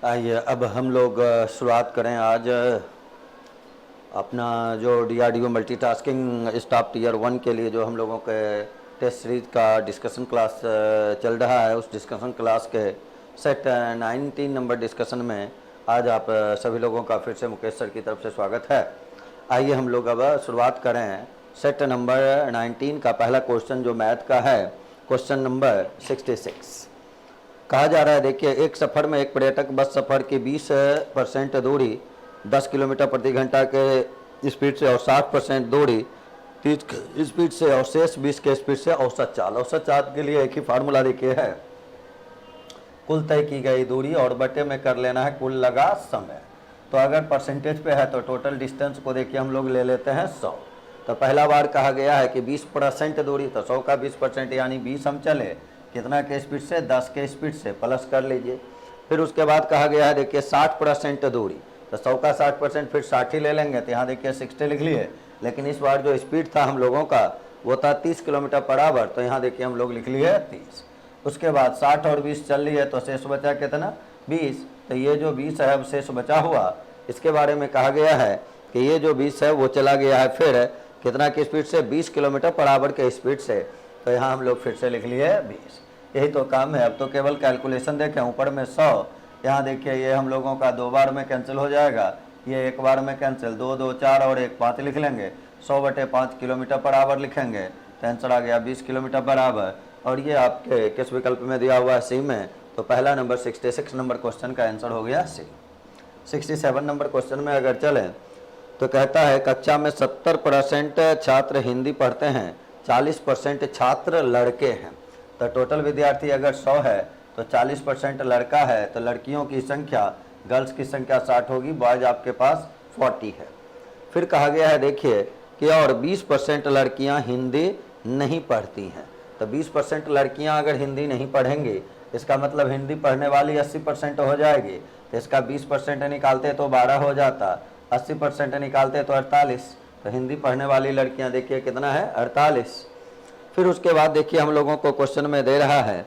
आइए अब हम लोग शुरुआत करें आज अपना जो डीआरडीओ मल्टीटास्किंग स्टाफ टीयर 1 के लिए जो हम लोगों के टेस्ट सीरीज का डिस्कशन क्लास चल रहा है। उस डिस्कशन क्लास के सेट 19 नंबर डिस्कशन में आज आप सभी लोगों का फिर से मुकेश सर की तरफ से स्वागत है। आइए हम लोग अब शुरुआत करें सेट नंबर 19 का पहला क्वेश्चन जो मैथ का है, क्वेश्चन नंबर 66। कहा जा रहा है, देखिए, एक सफ़र में एक पर्यटक बस सफ़र की 20% दूरी 10 किलोमीटर प्रति घंटा के स्पीड से और 60% दूरी 30 स्पीड से और शेष 20 के स्पीड से औसत चाल के लिए एक ही फार्मूला देखिए है, कुल तय की गई दूरी और बटे में कर लेना है कुल लगा समय। तो अगर परसेंटेज पे है तो टोटल डिस्टेंस को देखिए हम लोग ले लेते हैं 100। तो पहला बार कहा गया है कि 20% दूरी, तो 100 का 20% यानी 20 हम चले कितना के स्पीड से, 10 के स्पीड से, प्लस कर लीजिए। फिर उसके बाद कहा गया है देखिए 60% दूरी, तो 100 का 60% फिर 60 ही ले लेंगे, तो यहाँ देखिए 60 लिख लिए। लेकिन इस बार जो स्पीड था हम लोगों का वो था 30 किलोमीटर पर आवर, तो यहाँ देखिए हम लोग लिख लिए 30। उसके बाद 60 और 20 चल रही है तो शेष बचा कितना, 20। तो ये जो 20 है अब शेष बचा हुआ, इसके बारे में कहा गया है कि ये जो 20 है वो चला गया है फिर कितना की स्पीड से, 20 किलोमीटर पर आवर के स्पीड से। तो यहाँ हम लोग फिर से लिख लिए 20। यही तो काम है। अब तो केवल कैलकुलेशन देखें, ऊपर में 100, यहाँ देखिए ये हम लोगों का 2 बार में कैंसिल हो जाएगा, ये 1 बार में कैंसिल, 2 2 4 और 1 5 लिख लेंगे, 100/5 किलोमीटर पर आवर लिखेंगे तो आंसर आ गया 20 किलोमीटर पर आवर। और ये आपके किस विकल्प में दिया हुआ है, सी में। तो पहला नंबर 66 नंबर क्वेश्चन का आंसर हो गया सी। 67 नंबर क्वेश्चन में अगर चलें तो कहता है कक्षा में 70% छात्र हिंदी पढ़ते हैं, 40% छात्र लड़के हैं। तो टोटल विद्यार्थी अगर 100 है तो 40% लड़का है, तो लड़कियों की संख्या, गर्ल्स की संख्या 60 होगी, बॉयज आपके पास 40 है। फिर कहा गया है देखिए कि और 20% लड़कियां हिंदी नहीं पढ़ती हैं। तो 20% लड़कियां अगर हिंदी नहीं पढ़ेंगी, इसका मतलब हिंदी पढ़ने वाली 80% हो जाएगी। तो इसका 20% निकालते तो 12 हो जाता, 80% निकालते तो 48। तो हिंदी पढ़ने वाली लड़कियां देखिए कितना है, 48। फिर उसके बाद देखिए हम लोगों को क्वेश्चन में दे रहा है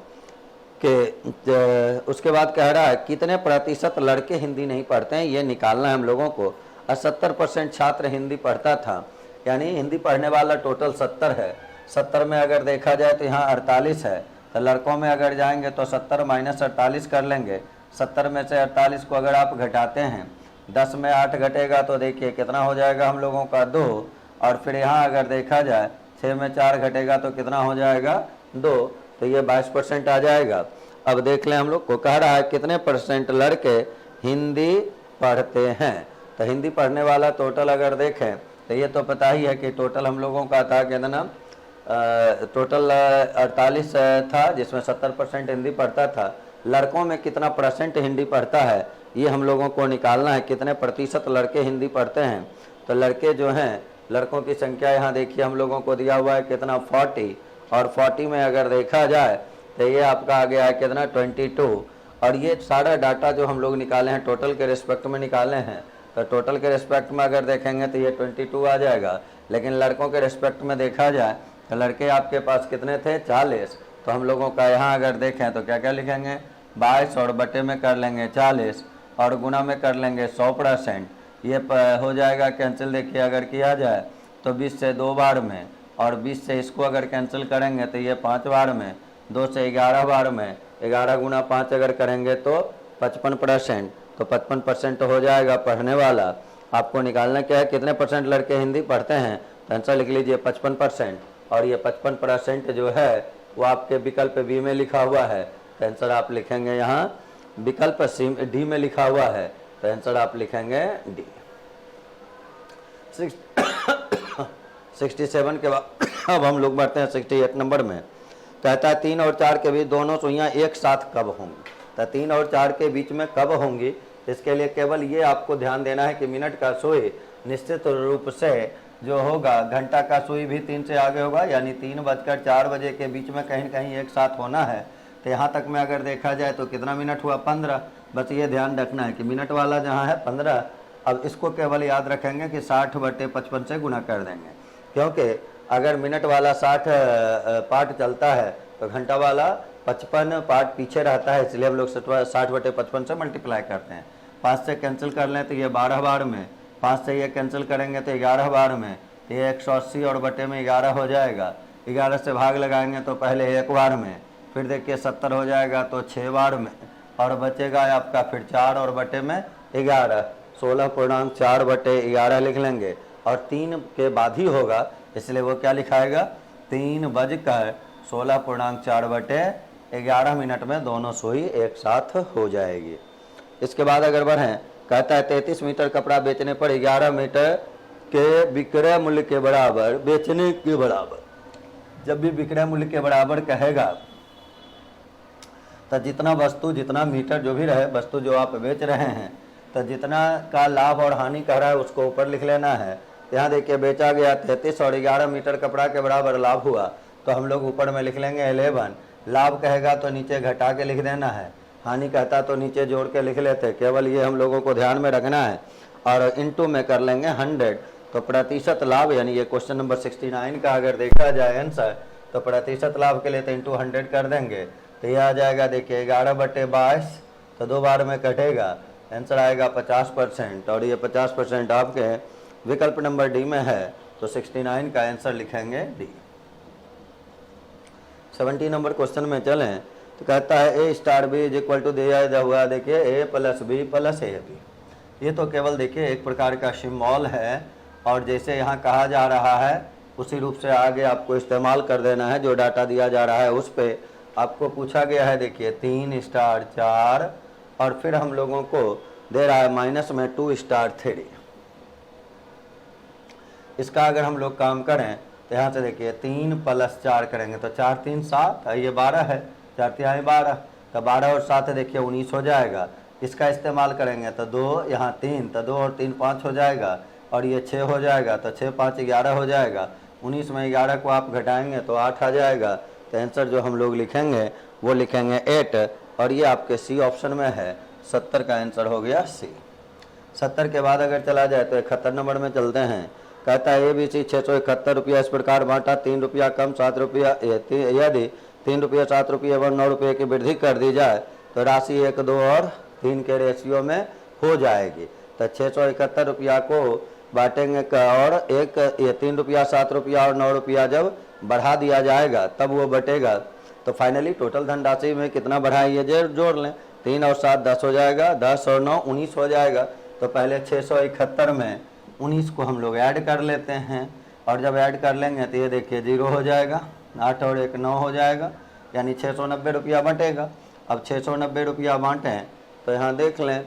कि उसके बाद कह रहा है कितने प्रतिशत लड़के हिंदी नहीं पढ़ते हैं, ये निकालना है हम लोगों को। और 70% छात्र हिंदी पढ़ता था, यानी हिंदी पढ़ने वाला टोटल 70 है। 70 में अगर देखा जाए तो यहाँ 48 है, तो लड़कों में अगर जाएंगे तो 70 - 48 कर लेंगे। 70 में से 48 को अगर आप घटाते हैं, 10 में 8 घटेगा तो देखिए कितना हो जाएगा हम लोगों का 2। और फिर यहाँ अगर देखा जाए 6 में 4 घटेगा तो कितना हो जाएगा 2, तो ये 22% आ जाएगा। अब देख लें, हम लोग को कह रहा है कितने % लड़के हिंदी पढ़ते हैं। तो हिंदी पढ़ने वाला टोटल अगर देखें तो ये तो पता ही है कि टोटल हम लोगों का था कितना, टोटल 48 था, जिसमें 70% हिंदी पढ़ता था। लड़कों में कितना % हिंदी पढ़ता है ये हम लोगों को निकालना है, कितने प्रतिशत लड़के हिंदी पढ़ते हैं। तो लड़के जो हैं, लड़कों की संख्या यहाँ देखिए हम लोगों को दिया हुआ है कितना, 40। और 40 में अगर देखा जाए तो ये आपका आ गया है कितना, 22। और ये सारा डाटा जो हम लोग निकाले हैं टोटल के रिस्पेक्ट में निकाले हैं, तो टोटल के रिस्पेक्ट में अगर देखेंगे तो ये 22 आ जाएगा। लेकिन लड़कों के रिस्पेक्ट में देखा जाए तो लड़के आपके पास कितने थे, 40। तो हम लोगों का यहाँ अगर देखें तो क्या क्या लिखेंगे, 22 और बटे में कर लेंगे 40 और गुना में कर लेंगे 100%। ये हो जाएगा कैंसिल, देखिए अगर किया जाए तो 20 से 2 बार में, और 20 से इसको अगर कैंसिल करेंगे तो ये 5 बार में, 2 से 11 बार में, 11 गुना 5 अगर करेंगे तो 55%। तो 55% हो जाएगा पढ़ने वाला। आपको निकालना क्या है, कितने % लड़के हिंदी पढ़ते हैं, तो आंसर लिख लीजिए 55%। और ये 55% जो है वो आपके विकल्प बी में लिखा हुआ है, तो आंसर आप लिखेंगे यहाँ विकल्प डी में लिखा हुआ है, तो आंसर आप लिखेंगे डी। 67 के बाद अब हम लोग बढ़ते हैं 68 नंबर में। कहता है 3 और 4 के बीच दोनों सुइयां एक साथ कब होंगी। तो 3 और 4 के बीच में कब होंगी, इसके लिए केवल ये आपको ध्यान देना है कि मिनट का सुई निश्चित रूप से जो होगा, घंटा का सुई भी 3 से आगे होगा, यानी 3:04 बजे के बीच में कहीं कहीं एक साथ होना है। तो यहाँ तक में अगर देखा जाए तो कितना मिनट हुआ, 15। बस ये ध्यान रखना है कि मिनट वाला जहाँ है 15। अब इसको केवल याद रखेंगे कि 60/55 से गुना कर देंगे, क्योंकि अगर मिनट वाला 60 पार्ट चलता है तो घंटा वाला 55 पार्ट पीछे रहता है, इसलिए हम लोग 60/55 से मल्टीप्लाई करते हैं। 5 से कैंसिल कर लें तो ये 12 बार में, 5 से ये कैंसिल करेंगे तो 11 बार में, ये 180 और बटे में 11 हो जाएगा। 11 से भाग लगाएंगे तो पहले 1 बार में, फिर देखिए 70 हो जाएगा तो 6 बार में, और बचेगा आपका फिर 4 और बटे में 11, 16.4/11 लिख लेंगे। और 3 के बाद ही होगा, इसलिए वो क्या लिखाएगा, 3:16.4/11 मिनट में दोनों सुई एक साथ हो जाएगी। इसके बाद अगर बढ़ें, कहता है 33 मीटर कपड़ा बेचने पर 11 मीटर के विक्रय मूल्य के बराबर बेचने के बराबर। जब भी विक्रय मूल्य के बराबर कहेगा तो जितना वस्तु, जितना मीटर जो भी रहे, वस्तु जो आप बेच रहे हैं, तो जितना का लाभ और हानि कह रहा है उसको ऊपर लिख लेना है। यहाँ देखिए बेचा गया 33 और 11 मीटर कपड़ा के बराबर लाभ हुआ, तो हम लोग ऊपर में लिख लेंगे 11। लाभ कहेगा तो नीचे घटा के लिख देना है, हानि कहता तो नीचे जोड़ के लिख लेते। केवल ये हम लोगों को ध्यान में रखना है। और इनटू में कर लेंगे 100, तो प्रतिशत लाभ, यानी ये क्वेश्चन नंबर 69 का अगर देखा जाए आंसर, तो प्रतिशत लाभ के लिए तो इंटू 100 कर देंगे, तो ये आ जाएगा देखिए 11/22, तो 2 बार में कटेगा, आंसर आएगा 50%। और ये 50% आपके विकल्प नंबर डी में है, तो 69 का आंसर लिखेंगे डी। 70 नंबर क्वेश्चन में चलें तो कहता है A * B = दिया हुआ देखिए A + B + AB। ये तो केवल देखिए एक प्रकार का सिंबल है, और जैसे यहाँ कहा जा रहा है उसी रूप से आगे आपको इस्तेमाल कर देना है। जो डाटा दिया जा रहा है उस पर आपको पूछा गया है देखिए 3 * 4, और फिर हम लोगों को दे रहा है माइनस में 2 * 3। इसका अगर हम लोग काम करें तो यहाँ से देखिए 3 + 4 करेंगे तो 4 3 7, ये 12 है, 4 3 12, तो 12 और 7 देखिए 19 हो जाएगा। इसका इस्तेमाल करेंगे तो 2 यहाँ 3, तो 2 और 3 5 हो जाएगा, और ये 6 हो जाएगा, तो 6 5 11 हो जाएगा। 19 में 11 को आप घटाएंगे तो 8 आ जाएगा। तो आंसर जो हम लोग लिखेंगे वो लिखेंगे 8, और ये आपके सी ऑप्शन में है। 70 का आंसर हो गया सी। 70 के बाद अगर चला जाए तो 71 नंबर में चलते हैं। कहता है ABC 671 रुपया इस प्रकार बांटा, 3 रुपया कम 7 रुपया, यदि 3 रुपया 7 रुपये एवं 9 रुपये की वृद्धि कर दी जाए तो राशि 1 2 और 3 के रेशियो में हो जाएगी। तो 671 रुपया को बांटेंगे और 3 रुपया 7 रुपया और 9 रुपया जब बढ़ा दिया जाएगा तब वो बटेगा। तो फाइनली टोटल धनराशि में कितना बढ़ाइए जोड़ लें, 3 और 7 10 हो जाएगा, 10 और 9 19 हो जाएगा। तो पहले 671 में 19 को हम लोग ऐड कर लेते हैं, और जब ऐड कर लेंगे तो ये देखिए 0 हो जाएगा, 8 और 1 9 हो जाएगा, यानी 690 रुपया बटेगा। अब 690 रुपया बांटें तो यहाँ देख लें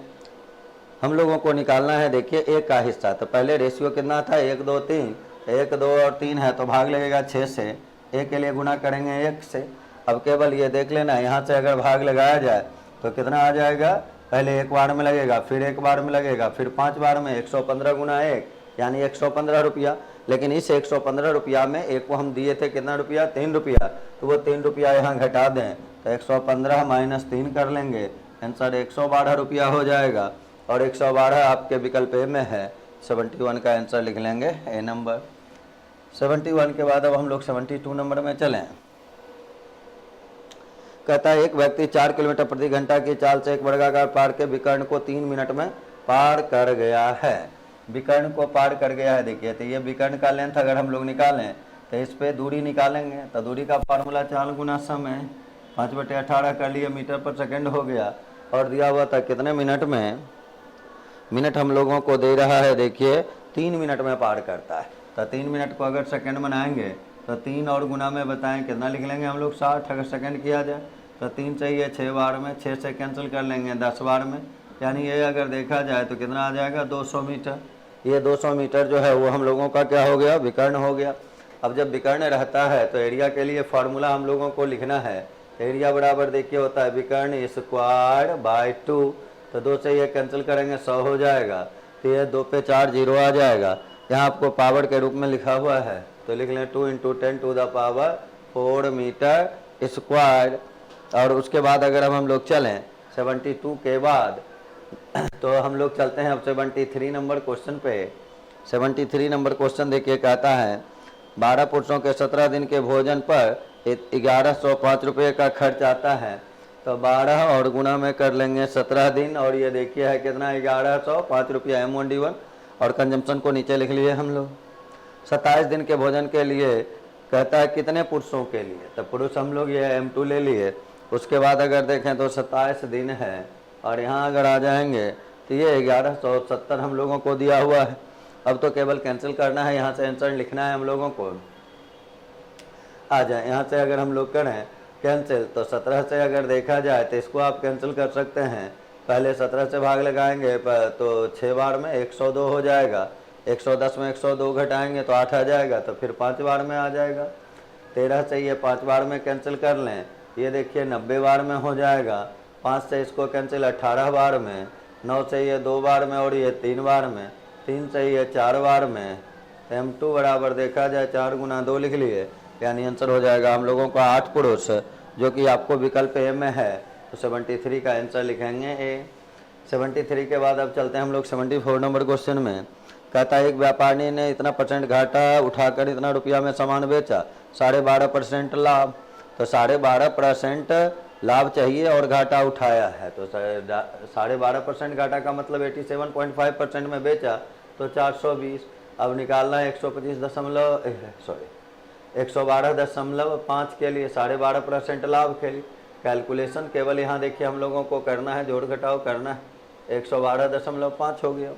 हम लोगों को निकालना है देखिए A का हिस्सा। तो पहले रेशियो कितना था 1 2 3, 1 2 और 3 है तो भाग लगेगा 6 से, A के लिए गुना करेंगे 1 से। अब केवल ये देख लेना यहाँ से अगर भाग लगाया जाए तो कितना आ जाएगा, पहले 1 बार में लगेगा, फिर 1 बार में लगेगा, फिर 5 बार में, 115 गुना 1 यानी 115 रुपया। लेकिन इस 115 रुपया में एक को हम दिए थे कितना रुपया, 3 रुपया, तो वो 3 रुपया यहाँ घटा दें तो 115 माइनस 3 कर लेंगे, आंसर 112 रुपया हो जाएगा। और 112 आपके विकल्प ए में है, 71 का आंसर लिख लेंगे ए नंबर। 71 के बाद अब हम लोग 72 नंबर में चलें। कहता है एक व्यक्ति 4 किलोमीटर प्रति घंटा की चाल से एक वर्गाकार पार के विकर्ण को 3 मिनट में पार कर गया है। विकर्ण को पार कर गया है देखिए, तो ये विकर्ण का लेंथ अगर हम लोग निकालें तो इस पे दूरी निकालेंगे, तो दूरी का फार्मूला चाल गुना समय, 5/18 कर लिए, मीटर पर सेकंड हो गया। और दिया हुआ था कितने मिनट में, मिनट हम लोगों को दे रहा है देखिए 3 मिनट में पार करता है। तो 3 मिनट को अगर सेकंड बनाएंगे तो 3 और गुना में बताएं कितना लिख लेंगे हम लोग 60, अगर सेकंड किया जाए तो 3 चाहिए 6 बार में, 6 से कैंसिल कर लेंगे 10 बार में, यानी ये अगर देखा जाए तो कितना आ जाएगा 200 मीटर। ये 200 मीटर जो है वो हम लोगों का क्या हो गया, विकर्ण हो गया। अब जब विकर्ण रहता है तो एरिया के लिए फार्मूला हम लोगों को लिखना है, एरिया बराबर देखिए होता है विकर्ण स्क्वायर बाय 2, तो 2 से ये कैंसिल करेंगे 100 हो जाएगा, तो ये 2 पे 4 0 आ जाएगा। यहाँ आपको पावर के रूप में लिखा हुआ है तो लिख लें 2 × 10⁴ मीटर स्क्वायर। और उसके बाद अगर हम लोग चलें 72 के बाद तो हम लोग चलते हैं अब 73 नंबर क्वेश्चन पे। 73 नंबर क्वेश्चन देखिए कहता है 12 पुरुषों के 17 दिन के भोजन पर 1105 रुपये का खर्च आता है, तो 12 और गुना में कर लेंगे 17 दिन, और ये देखिए है कितना 1105 रुपया M1D1, और कंजम्पशन को नीचे लिख लिए हम लोग। 27 दिन के भोजन के लिए कहता है कितने पुरुषों के लिए, तो पुरुष हम लोग ये M2 ले लिए। उसके बाद अगर देखें तो 27 दिन है, और यहाँ अगर आ जाएंगे तो ये 1170 हम लोगों को दिया हुआ है। अब तो केवल कैंसिल करना है, यहाँ से आंसर लिखना है हम लोगों को। आ जाए यहाँ से अगर हम लोग करें कैंसिल, तो 17 से अगर देखा जाए तो इसको आप कैंसिल कर सकते हैं। पहले 17 से भाग लगाएंगे तो 6 बार में 102 हो जाएगा, 110 में 102 घटाएंगे तो 8 आ जाएगा, तो फिर 5 बार में आ जाएगा। 13 से ये 5 बार में कैंसिल कर लें, ये देखिए 90 बार में हो जाएगा। 5 से इसको कैंसिल 18 बार में, 9 से ये 2 बार में, और ये 3 बार में, 3 से ये 4 बार में। M2 बराबर देखा जाए 4 गुना 2 लिख लिए, यानी आंसर हो जाएगा हम लोगों का 8 पुरुष, जो कि आपको विकल्प ए में है। तो 73 का आंसर लिखेंगे ए। 73 के बाद अब चलते हैं हम लोग 74 नंबर क्वेश्चन में। कहता है एक व्यापारी ने इतना % घाटा उठाकर इतना रुपया में सामान बेचा, 12.5% लाभ। तो 12.5% लाभ चाहिए और घाटा उठाया है, तो 12.5% घाटा का मतलब 87.5% में बेचा तो 420। अब निकालना है 112.5 के लिए 12.5% लाभ के लिए। कैलकुलेशन केवल यहाँ देखिए हम लोगों को करना है, जोड़ घटाव करना है। 112.5 हो गया।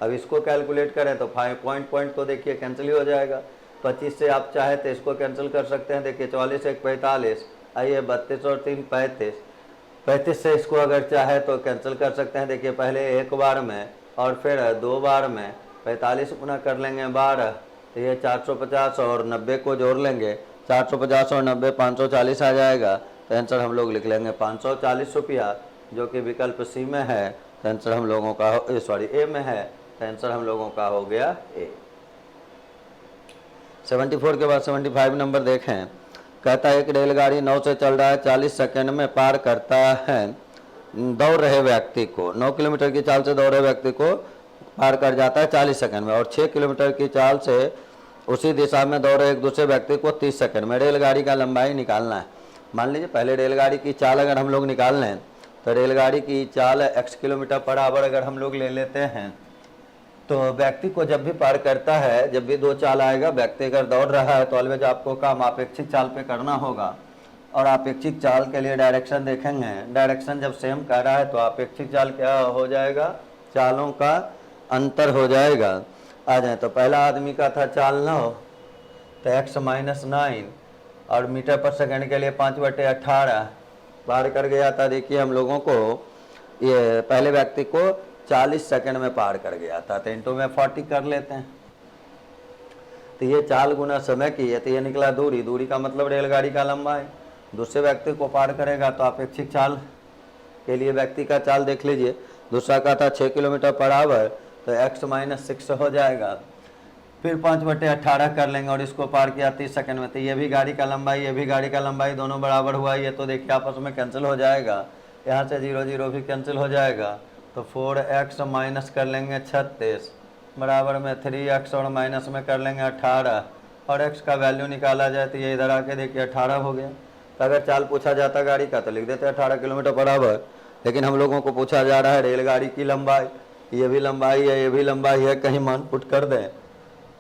अब इसको कैलकुलेट करें तो पॉइंट तो देखिए कैंसिल ही हो जाएगा। 25 से आप चाहे तो इसको कैंसिल कर सकते हैं। देखिए 44 1 45, आइए 32 और 3 35। 35 से इसको अगर चाहे तो कैंसिल कर सकते हैं। देखिए पहले एक बार में और फिर 2 बार में। 45 गुना कर लेंगे 12, तो ये 450 और 90 को जोड़ लेंगे, 450 और 90 540 आ जाएगा। तो आंसर हम लोग लिख लेंगे 540 रुपया, जो कि विकल्प सी में है। तो आंसर हम लोगों का ए में है, तो आंसर हम लोगों का हो गया ए। 74 के बाद 75 नंबर देखें। कहता है एक रेलगाड़ी 9 से चल रहा है, 40 सेकंड में पार करता है दौड़ रहे व्यक्ति को। 9 किलोमीटर की चाल से दौड़ रहे व्यक्ति को पार कर जाता है 40 सेकंड में, और 6 किलोमीटर की चाल से उसी दिशा में दौड़ रहे एक दूसरे व्यक्ति को 30 सेकंड में। रेलगाड़ी का लंबाई निकालना है। मान लीजिए पहले रेलगाड़ी की चाल अगर हम लोग निकाल लें, तो रेलगाड़ी की चाल x किलोमीटर पर आवर अगर हम लोग ले लेते हैं, तो व्यक्ति को जब भी पार करता है, जब भी 2 चाल आएगा, व्यक्ति अगर दौड़ रहा है तो ऑलवेज आपको काम अपेक्षित चाल पे करना होगा। और अपेक्षित चाल के लिए डायरेक्शन देखेंगे। डायरेक्शन जब सेम कर रहा है तो अपेक्षित चाल क्या हो जाएगा, चालों का अंतर हो जाएगा। आ जाए तो पहला आदमी का था चाल 9, तो x - 9, और मीटर पर सेकंड के लिए 5/18 पार कर गया था। देखिए हम लोगों को ये पहले व्यक्ति को 40 सेकंड में पार कर गया था, तो इंटू में 40 कर लेते हैं। तो ये चाल गुना समय की है, तो ये निकला दूरी। दूरी का मतलब रेलगाड़ी का लंबाई। दूसरे व्यक्ति को पार करेगा तो अपेक्षित चाल के लिए व्यक्ति का चाल देख लीजिए। दूसरा का था 6 किलोमीटर पर आवर, तो x - 6 हो जाएगा। फिर 5/18 कर लेंगे और इसको पार किया 30 सेकंड में। तो ये भी गाड़ी का लंबाई, ये भी गाड़ी का लंबाई, दोनों बराबर हुआ। ये तो देखिए आपस में कैंसिल हो जाएगा। यहाँ से 0 0 भी कैंसिल हो जाएगा। तो 4x माइनस कर लेंगे 36 बराबर में 3x, और माइनस में कर लेंगे 18, और x का वैल्यू निकाला जाए तो ये इधर आके देखिए 18 हो गया। तो अगर चाल पूछा जाता गाड़ी का तो लिख देते 18 किलोमीटर पर आवर, लेकिन हम लोगों को पूछा जा रहा है रेलगाड़ी की लंबाई। ये भी लंबाई है, ये भी लंबाई है, कहीं मान पुट कर दें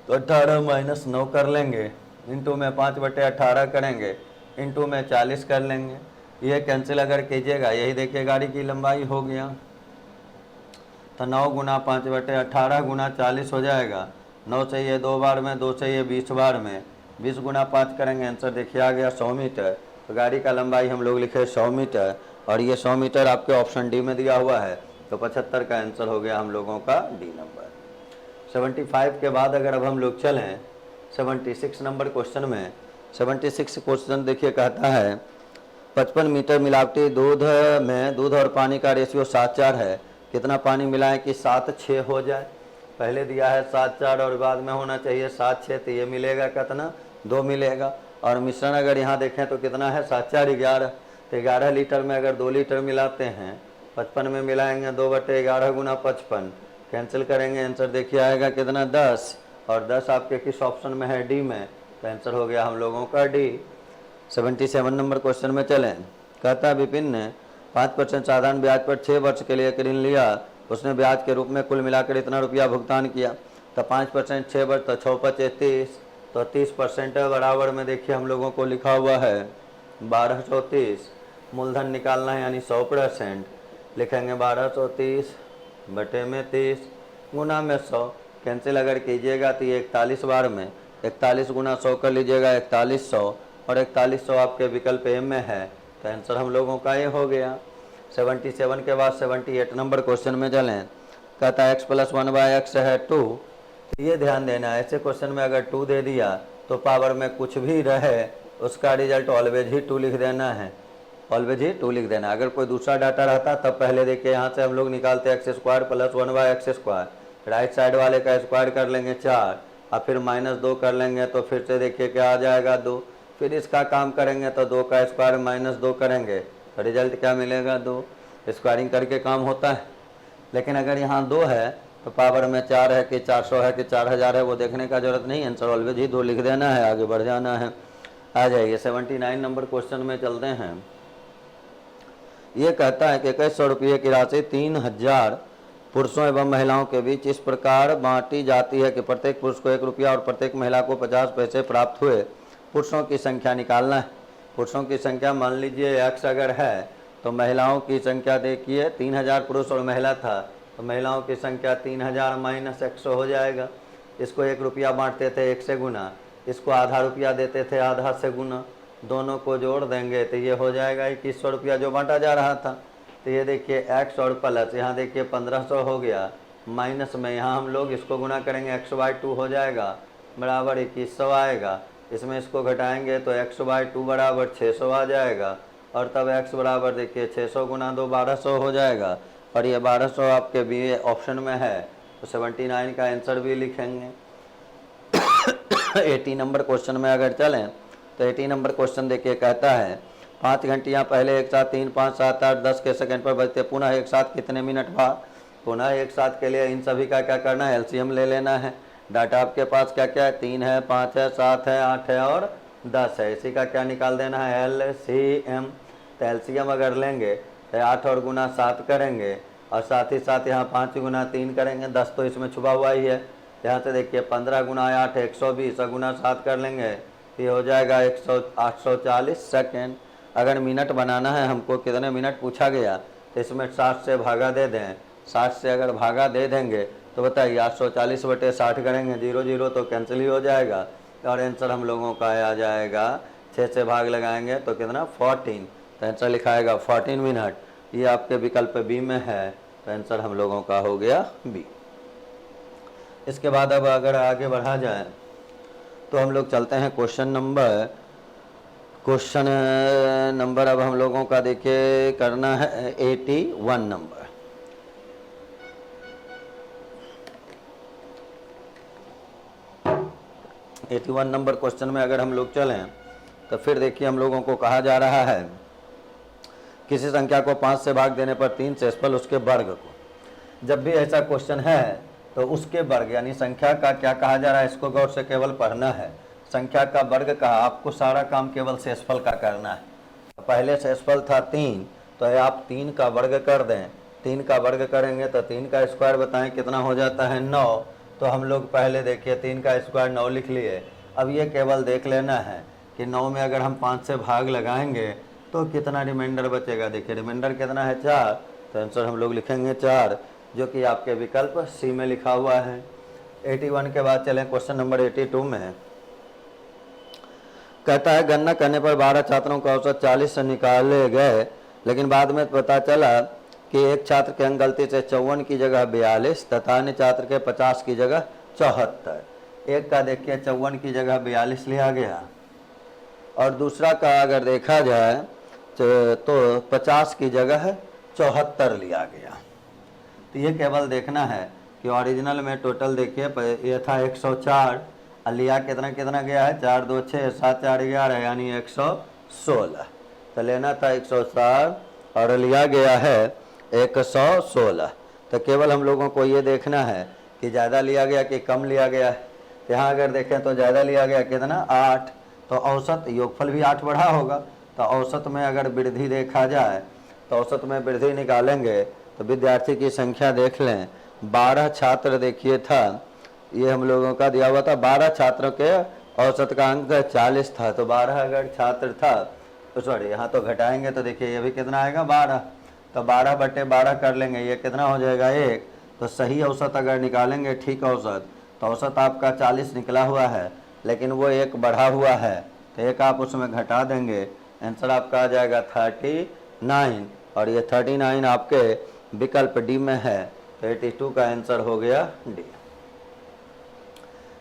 तो 18 - 9 कर लेंगे, इंटू में 5/18 करेंगे, इंटू में 40 कर लेंगे। ये कैंसिल अगर कीजिएगा, यही देखिए गाड़ी की लंबाई हो गया। तो 9 गुना 5/18 गुना 40 हो जाएगा। 9 से ये 2 बार में, 2 से ये 20 बार में, 20 गुना 5 करेंगे, आंसर देखिए आ गया 100 मीटर। तो गाड़ी का लंबाई हम लोग लिखे 100 मीटर, और ये 100 मीटर आपके ऑप्शन डी में दिया हुआ है। तो 75 का आंसर हो गया हम लोगों का डी नंबर। 75 के बाद अगर अब हम लोग चलें 76 नंबर क्वेश्चन में। 76 क्वेश्चन देखिए कहता है 55 मीटर मिलावटी दूध में दूध और पानी का रेशियो 7:4 है। कितना पानी मिलाएं कि 7:6 हो जाए। पहले दिया है 7:4 और बाद में होना चाहिए 7:6, तो ये मिलेगा कितना, 2 मिलेगा। और मिश्रण अगर यहाँ देखें तो कितना है 7×4 11, तो 11 लीटर में अगर 2 लीटर मिलाते हैं, 55 में मिलाएंगे 2/11 गुना 55, कैंसिल करेंगे, आंसर देखिए आएगा कितना 10, और 10 आपके किस ऑप्शन में है, डी में। तो आंसर हो गया हम लोगों का डी। 77 नंबर क्वेश्चन में चलें। कहता है विपिन ने 5% साधारण ब्याज पर 6 वर्ष के लिए ऋण लिया। उसने ब्याज के रूप में कुल मिलाकर इतना रुपया भुगतान किया। तो 5% 6 वर्ष तो 6×5 = 30, तो 30% बराबर में देखिए हम लोगों को लिखा हुआ है 1230। मूलधन निकालना है यानी 100%। लिखेंगे 1230 बटे में 30 गुना में 100। कैंसिल अगर कीजिएगा तो ये 41 बार में 41 गुना 100 कर लीजिएगा 4100, और 4100 आपके विकल्प ए में है। तो आंसर हम लोगों का ये हो गया। 77 के बाद 78 नंबर क्वेश्चन में चलें। कहता है x + 1/x है 2। ये ध्यान देना है, ऐसे क्वेश्चन में अगर 2 दे दिया तो पावर में कुछ भी रहे उसका रिजल्ट ऑलवेज ही 2 लिख देना है, ऑलवेज ही 2 लिख देना। अगर कोई दूसरा डाटा रहता तब पहले देखिए यहाँ से हम लोग निकालते x² + 1/x², राइट साइड वाले का स्क्वायर कर लेंगे 4 और फिर -2 कर लेंगे तो फिर से देखिए क्या आ जाएगा 2। फिर इसका काम करेंगे तो 2 का स्क्वायर -2 करेंगे तो रिजल्ट क्या मिलेगा 2। स्क्वायरिंग करके काम होता है। लेकिन अगर यहाँ 2 है तो पावर में 4 है कि 400 है कि 4000 है वो देखने का जरूरत नहीं, आंसर ऑलवेज ही 2 लिख देना है, आगे बढ़ जाना है। आ जाइए 79 नंबर क्वेश्चन में चलते हैं। ये कहता है कि 2100 रुपये की राशि 3000 पुरुषों एवं महिलाओं के बीच इस प्रकार बांटी जाती है कि प्रत्येक पुरुष को 1 रुपया और प्रत्येक महिला को 50 पैसे प्राप्त हुए। पुरुषों की संख्या निकालना है। पुरुषों की संख्या मान लीजिए x अगर है तो महिलाओं की संख्या देखिए 3000 पुरुष और महिला था तो महिलाओं की संख्या 3000 - 100 हो जाएगा। इसको 1 रुपया बांटते थे 1 से गुना, इसको आधा रुपया देते थे आधा से गुना, दोनों को जोड़ देंगे तो ये हो जाएगा 2100 रुपया जो बांटा जा रहा था। तो ये देखिए x और प्लस यहाँ देखिए 1500 हो गया, माइनस में यहाँ हम लोग इसको गुना करेंगे x/2 हो जाएगा बराबर 2100 आएगा। इसमें इसको घटाएंगे तो x/2 बराबर 600 आ जाएगा, और तब x बराबर देखिए 600 गुना 2 1200 हो जाएगा, और ये 1200 आपके बी ऑप्शन में है। तो 79 का आंसर भी लिखेंगे। 80 नंबर क्वेश्चन में अगर चलें तो 80 नंबर क्वेश्चन देखिए कहता है 5 घंटियाँ पहले एक साथ 3, 5, 7, 8, 10 के सेकंड पर बजते, पुनः एक साथ कितने मिनट बाद। पुनः एक साथ के लिए इन सभी का क्या करना है, एलसीएम ले लेना है। डाटा आपके पास क्या क्या है, 3 है, 5 है, 7 है, 8 है और 10 है। इसी का क्या निकाल देना है, LCM। तो एलसीएम अगर लेंगे तो 8 और गुना 7 करेंगे, और साथ ही साथ यहाँ 5 गुना 3 करेंगे, 10 तो इसमें छुपा हुआ ही है। यहाँ से देखिए 15 गुना 8 120, और गुना 7 कर लेंगे तो ये हो जाएगा 840 सेकेंड। अगर मिनट बनाना है हमको, कितने मिनट पूछा गया, तो इसमें 60 से भागा दे दें। 60 से अगर भागा दे देंगे तो बताइए 840 बटे 60 करेंगे, 0 0 तो कैंसिल ही हो जाएगा, और आंसर हम लोगों का आ जाएगा 6 से भाग लगाएंगे तो कितना 14। तो आंसर लिखाएगा 14 मिनट। ये आपके विकल्प बी में है, तो आंसर हम लोगों का हो गया बी। इसके बाद अब अगर आगे बढ़ा जाए तो हम लोग चलते हैं क्वेश्चन नंबर अब हम लोगों का देखिए करना है 81 नंबर। 81 नंबर क्वेश्चन में अगर हम लोग चलें तो फिर देखिए हम लोगों को कहा जा रहा है किसी संख्या को 5 से भाग देने पर 3 से शेषफल उसके वर्ग को। जब भी ऐसा क्वेश्चन है तो उसके वर्ग यानी संख्या का क्या कहा जा रहा है, इसको गौर से केवल पढ़ना है। संख्या का वर्ग कहा, आपको सारा काम केवल शेषफल का करना है। तो पहले शेषफल था 3, तो आप 3 का वर्ग कर दें। 3 का वर्ग करेंगे तो 3 का स्क्वायर बताएं कितना हो जाता है 9। तो हम लोग पहले देखिए 3 का स्क्वायर 9 लिख लिए। अब ये केवल देख लेना है कि 9 में अगर हम 5 से भाग लगाएंगे तो कितना रिमाइंडर बचेगा। देखिए रिमाइंडर कितना है 4, तो आंसर हम लोग लिखेंगे 4, जो कि आपके विकल्प सी में लिखा हुआ है। 81 के बाद चलें क्वेश्चन नंबर 82 में। कहता है गणना करने पर 12 छात्रों का औसत 40 से निकाले गए, लेकिन बाद में पता चला कि एक छात्र के अंक गलती से 54 की जगह 42 तथा अन्य छात्र के 50 की जगह 74। एक का देखिए 54 की जगह 42 लिया गया, और दूसरा का अगर देखा जाए तो 50 की जगह 74 लिया गया। तो ये केवल देखना है कि ओरिजिनल में टोटल देखिए ये था 104, लिया कितना कितना गया है 4 2 6 7 4 11 यानी 116। तो लेना था 160 और लिया गया है 116। तो केवल हम लोगों को ये देखना है कि ज़्यादा लिया गया कि कम लिया गया है। यहाँ अगर देखें तो ज़्यादा लिया गया कितना 8, तो औसत योगफल भी 8 बढ़ा होगा। तो औसत में अगर वृद्धि देखा जाए तो औसत में वृद्धि निकालेंगे तो विद्यार्थी की संख्या देख लें, 12 छात्र देखिए था, ये हम लोगों का दिया हुआ था, 12 छात्रों के औसत का अंक 40 था। तो 12 अगर छात्र था तो सॉरी यहाँ तो घटाएंगे तो देखिए ये भी कितना आएगा 12, तो 12/12 कर लेंगे, ये कितना हो जाएगा 1। तो सही औसत अगर निकालेंगे, ठीक औसत, तो औसत आपका 40 निकला हुआ है, लेकिन वो एक बढ़ा हुआ है, तो एक आप उसमें घटा देंगे, आंसर आपका आ जाएगा 39, और ये 39 आपके विकल्प डी में है। तो 82 का आंसर हो गया डी।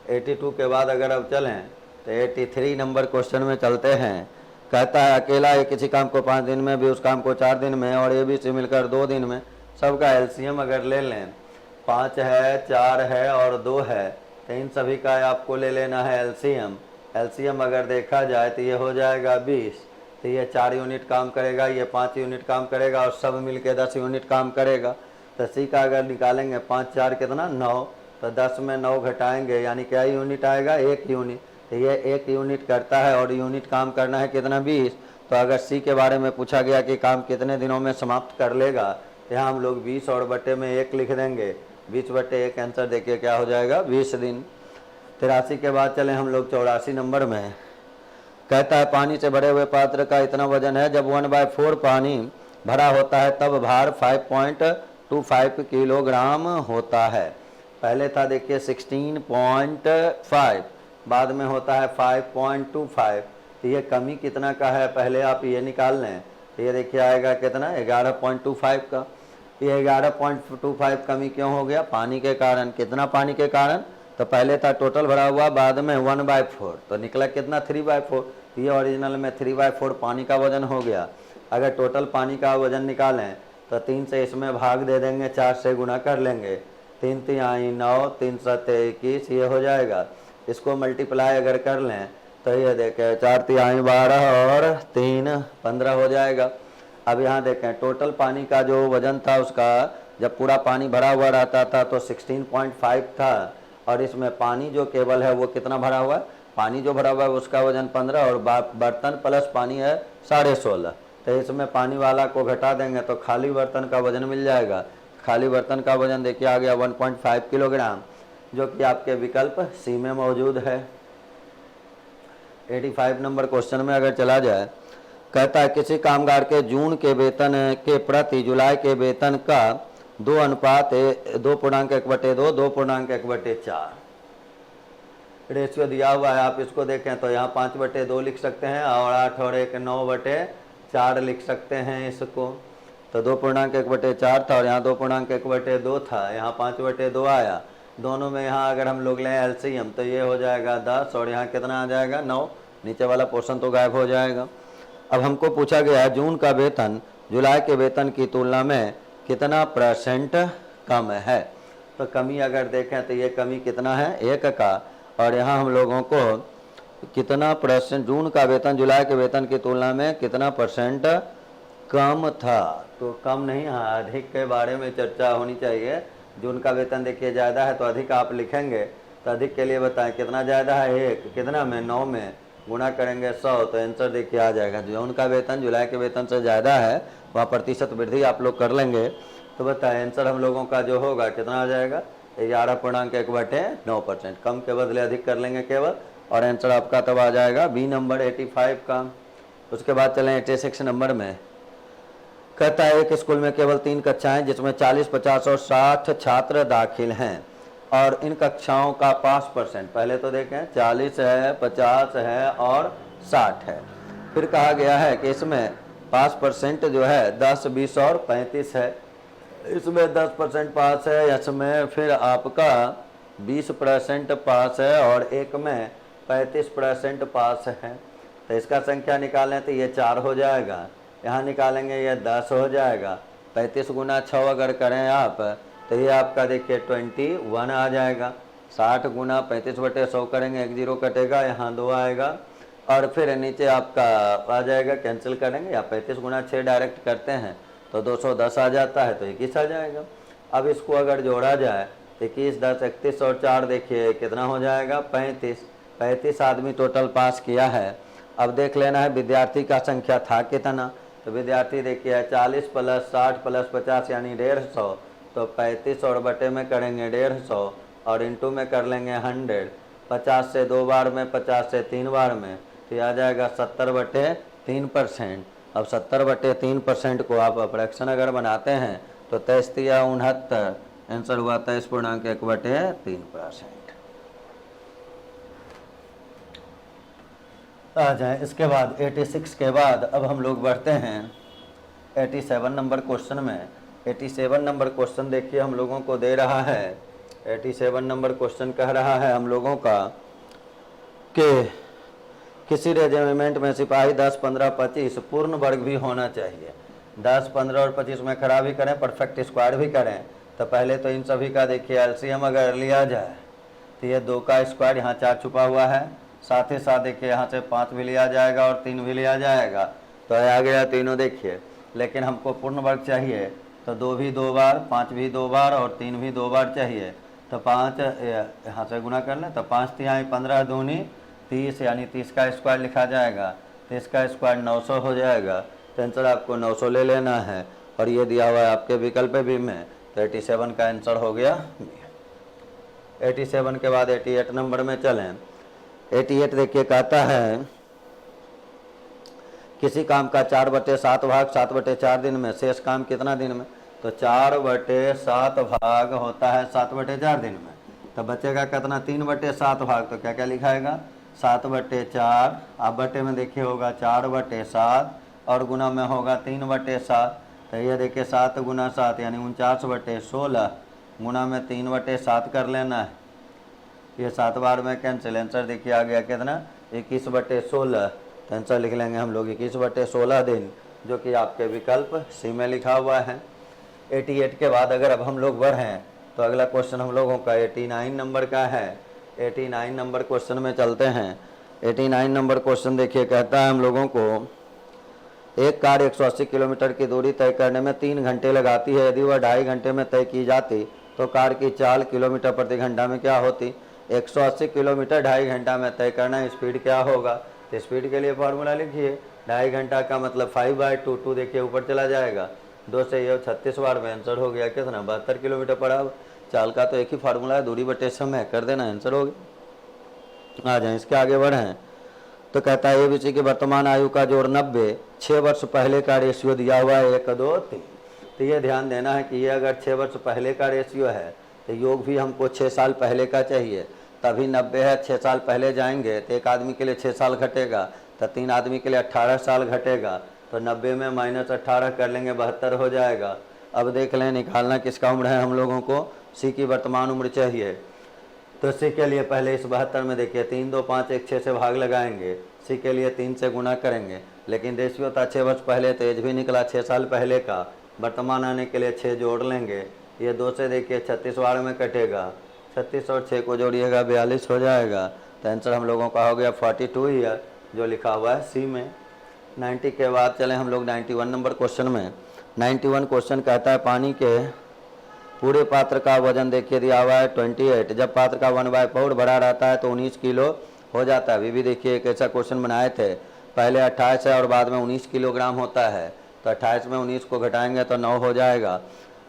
82 के बाद अगर अब चलें तो 83 नंबर क्वेश्चन में चलते हैं। कहता है अकेला ये किसी काम को 5 दिन में भी, उस काम को 4 दिन में, और ए बी सी मिलकर 2 दिन में, सबका एलसीएम अगर ले लें, 5 है, 4 है और 2 है, तो इन सभी का आपको ले लेना है एलसीएम। एलसीएम अगर देखा जाए तो ये हो जाएगा 20, तो ये 4 यूनिट काम करेगा, ये 5 यूनिट काम करेगा, और सब मिलके 10 यूनिट काम करेगा। तो सी का अगर निकालेंगे 5 4 कितना 9, तो 10 में 9 घटाएंगे, यानी क्या यूनिट आएगा 1 यूनिट। तो ये 1 यूनिट करता है, और यूनिट काम करना है कितना 20। तो अगर सी के बारे में पूछा गया कि काम कितने दिनों में समाप्त कर लेगा, तो यहाँ हम लोग 20 और बटे में 1 लिख देंगे, 20/1 आंसर देखिए क्या हो जाएगा 20 दिन। 83 के बाद चलें हम लोग 84 नंबर में। कहता है पानी से भरे हुए पात्र का इतना वजन है, जब 1/4 पानी भरा होता है तब भार 5.25 किलोग्राम होता है। पहले था देखिए 16.5, बाद में होता है 5.25। तो ये कमी कितना का है पहले आप ये निकाल लें, तो ये देखिए आएगा कितना 11.25 का। ये 11.25 कमी क्यों हो गया? पानी के कारण। कितना पानी के कारण? तो पहले था टोटल भरा हुआ, बाद में 1/4, तो निकला कितना 3/4। ये ओरिजिनल में 3/4 पानी का वजन हो गया। अगर टोटल पानी का वजन निकालें तो 3 से इसमें भाग दे देंगे, 4 से गुना कर लेंगे, 3 तिहाई 9, 3 सत्ते 21, ये हो जाएगा। इसको मल्टीप्लाई अगर कर लें तो ये देखें 4 तिहाई 12 और 3 15 हो जाएगा। अब यहाँ देखें टोटल पानी का जो वजन था उसका, जब पूरा पानी भरा हुआ रहता था तो 16.5 था, और इसमें पानी जो केवल है वो कितना भरा हुआ है, पानी जो भरा हुआ है उसका वजन 15, और बर्तन प्लस पानी है 16.5। तो इसमें पानी वाला को घटा देंगे तो खाली बर्तन का वजन मिल जाएगा। खाली बर्तन का वजन देखिए आ गया 1.5 किलोग्राम, जो कि आपके विकल्प सी में मौजूद है। 85 नंबर क्वेश्चन में अगर चला जाए, कहता है किसी कामगार के जून के वेतन के प्रति जुलाई के वेतन का 2:1/2, 2.1/4 रेशियो दिया हुआ है। आप इसको देखें तो यहाँ 5/2 लिख सकते हैं, और 8 और 1 9/4 लिख सकते हैं इसको। तो 2.1/4 था, और यहाँ 2.1/2 था, यहाँ 5/2 आया। दोनों में यहाँ अगर हम लोग लें एलसीएम तो ये हो जाएगा 10, और यहाँ कितना आ जाएगा 9, नीचे वाला पोर्शन तो गायब हो जाएगा। अब हमको पूछा गया है जून का वेतन जुलाई के वेतन की तुलना में कितना % कम है। तो कमी अगर देखें तो ये कमी कितना है 1 का, और यहाँ हम लोगों को कितना % जून का वेतन जुलाई के वेतन की तुलना में कितना % कम था। तो कम नहीं, हाँ अधिक के बारे में चर्चा होनी चाहिए। जून का वेतन देखिए ज़्यादा है तो अधिक आप लिखेंगे, तो अधिक के लिए बताएं कितना ज़्यादा है 1, कितना में 9 में गुणा करेंगे 100, तो आंसर देखिए आ जाएगा। जून का वेतन जुलाई के वेतन से ज़्यादा है, वहाँ प्रतिशत वृद्धि आप लोग कर लेंगे तो बताएं आंसर हम लोगों का जो होगा कितना आ जाएगा 11.1/9%। कम के बदले अधिक कर लेंगे केवल, और आंसर आपका तब आ जाएगा बी नंबर 85 का। उसके बाद चलें 86 नंबर में। कहता है एक स्कूल में केवल 3 कक्षाएं जिसमें 40, 50 और 60 छात्र दाखिल हैं, और इन कक्षाओं का पास %, पहले तो देखें 40 है, 50 है और 60 है। फिर कहा गया है कि इसमें पास % जो है 10, 20 और 35 है। इसमें 10% पास है, इसमें फिर आपका 20% पास है, और एक में 35% पास है। तो इसका संख्या निकालें तो ये 4 हो जाएगा, यहाँ निकालेंगे ये 10 हो जाएगा। 35 गुना 6 अगर करें आप तो ये आपका देखिए 21 आ जाएगा। 60 गुना 35/100 करेंगे, 1 0 कटेगा, यहाँ 2 आएगा, और फिर नीचे आपका आ जाएगा, कैंसिल करेंगे, या 35 गुना 6 डायरेक्ट करते हैं तो 210 आ जाता है, तो 21 आ जाएगा। अब इसको अगर जोड़ा जाए तो 21, 10, 31 और 4 देखिए कितना हो जाएगा 35। 35 आदमी टोटल पास किया है। अब देख लेना है विद्यार्थी का संख्या था कितना। तो विद्यार्थी देखिए 40 + 60 + 50 यानी 150। तो 35 और बटे में करेंगे 150 और इंटू में कर लेंगे 100। 50 से 2 बार में, 50 से 3 बार में, तो यह आ जाएगा 70/3%। अब 70/3% को आप फ्रैक्शन अगर बनाते हैं तो 63 या 69, आंसर हुआ 23.1/3%। आ जाए इसके बाद 86 के बाद अब हम लोग बढ़ते हैं 87 नंबर क्वेश्चन में। 87 नंबर क्वेश्चन देखिए हम लोगों को दे रहा है। 87 नंबर क्वेश्चन कह रहा है हम लोगों का कि किसी रेजिमेंट में सिपाही 10, 15, 25 पूर्ण वर्ग भी होना चाहिए। 10, 15 और 25 में खड़ा भी करें, परफेक्ट स्क्वायर भी करें। तो पहले तो इन सभी का देखिए एलसीएम अगर लिया जाए तो ये 2 का स्क्वायर, यहाँ 4 छुपा हुआ है, साथ ही साथ देखिए यहाँ से 5 भी लिया जाएगा और 3 भी लिया जाएगा, तो आ गया तीनों देखिए। लेकिन हमको पूर्ण वर्ग चाहिए तो 2 भी 2 बार, 5 भी 2 बार और 3 भी 2 बार चाहिए। तो 5 यहाँ से गुना कर लें तो 5 तिहाई 15 दूनी 30 यानी 30 का स्क्वायर लिखा जाएगा। 30 का स्क्वायर 900 हो जाएगा। तो आंसर आपको 900 ले लेना है और ये दिया हुआ है आपके विकल्प भी में। तो 87 का आंसर हो गया। 87 के बाद 88 नंबर में चलें। 88 देखिए कहता है किसी काम का 4/7 भाग 7/4 दिन में, शेष काम कितना दिन में। तो 4/7 भाग होता है 7/4 दिन में। तो बचेगा कितना 3/7 भाग। तो क्या क्या लिखाएगा 7/4। आप बटे में देखिए होगा 4/7 और गुना में होगा 3/7। तो ये देखिए 7 × 7 यानी 49/16 गुना में 3/7 कर लेना है। ये 7 बार में कैंसिल। आंसर देखिए आ गया कितना 21/16। तो आंसर लिख लेंगे हम लोग 21/16 दिन, जो कि आपके विकल्प सी में लिखा हुआ है। 88 के बाद अगर अब हम लोग बढ़ें तो अगला क्वेश्चन हम लोगों का 89 नंबर का है। 89 नंबर क्वेश्चन में चलते हैं। 89 नंबर क्वेश्चन देखिए कहता है हम लोगों को एक कार 180 किलोमीटर की दूरी तय करने में 3 घंटे लगाती है। यदि वह 2.5 घंटे में तय की जाती तो कार की चाल किलोमीटर प्रति घंटा में क्या होती। 180 किलोमीटर 2.5 घंटा में तय करना, स्पीड क्या होगा। तो स्पीड के लिए फार्मूला लिखिए 2.5 घंटा का मतलब 5/2। 2 देखिए ऊपर चला जाएगा, 2 से ये 36 बार में आंसर हो गया कितना 72 किलोमीटर पर आवर। चाल का तो एक ही फार्मूला है, दूरी बटे समय, कर देना आंसर हो गया। आ जाए इसके आगे बढ़ें तो कहता है एबीसी की वर्तमान आयु का जोड़ 90, 6 वर्ष पहले का रेशियो दिया हुआ है 1, 2, 3। तो ये ध्यान देना है कि ये अगर 6 वर्ष पहले का रेशियो है तो योग भी हमको 6 साल पहले का चाहिए। तभी 90 है, 6 साल पहले जाएंगे तो एक आदमी के लिए 6 साल घटेगा, तो 3 आदमी के लिए 18 साल घटेगा। तो 90 में -18 कर लेंगे 72 हो जाएगा। अब देख लें निकालना किसका उम्र है हम लोगों को। सी की वर्तमान उम्र चाहिए। तो सी के लिए पहले इस 72 में देखिए 3, 2, 5, 1, 6 से भाग लगाएंगे। सी के लिए 3 से गुना करेंगे, लेकिन रेशियो था 6 वर्ष पहले तो एज भी निकला 6 साल पहले का। वर्तमान आने के लिए 6 जोड़ लेंगे। ये 2 से देखिए 36 बार में कटेगा, 36 और 6 को जोड़िएगा 42 हो जाएगा। तो आंसर हम लोगों का हो गया 42 ईयर, जो लिखा हुआ है सी में। 90 के बाद चले हम लोग 91 नंबर क्वेश्चन में। 91 क्वेश्चन कहता है पानी के पूरे पात्र का वजन देखिए दिया हुआ है 28। जब पात्र का 1/4 भरा रहता है तो 19 किलो हो जाता है। अभी भी देखिए एक ऐसा क्वेश्चन बनाए थे, पहले 28 है और बाद में 19 किलोग्राम होता है। तो 28 में 19 को घटाएंगे तो 9 हो जाएगा।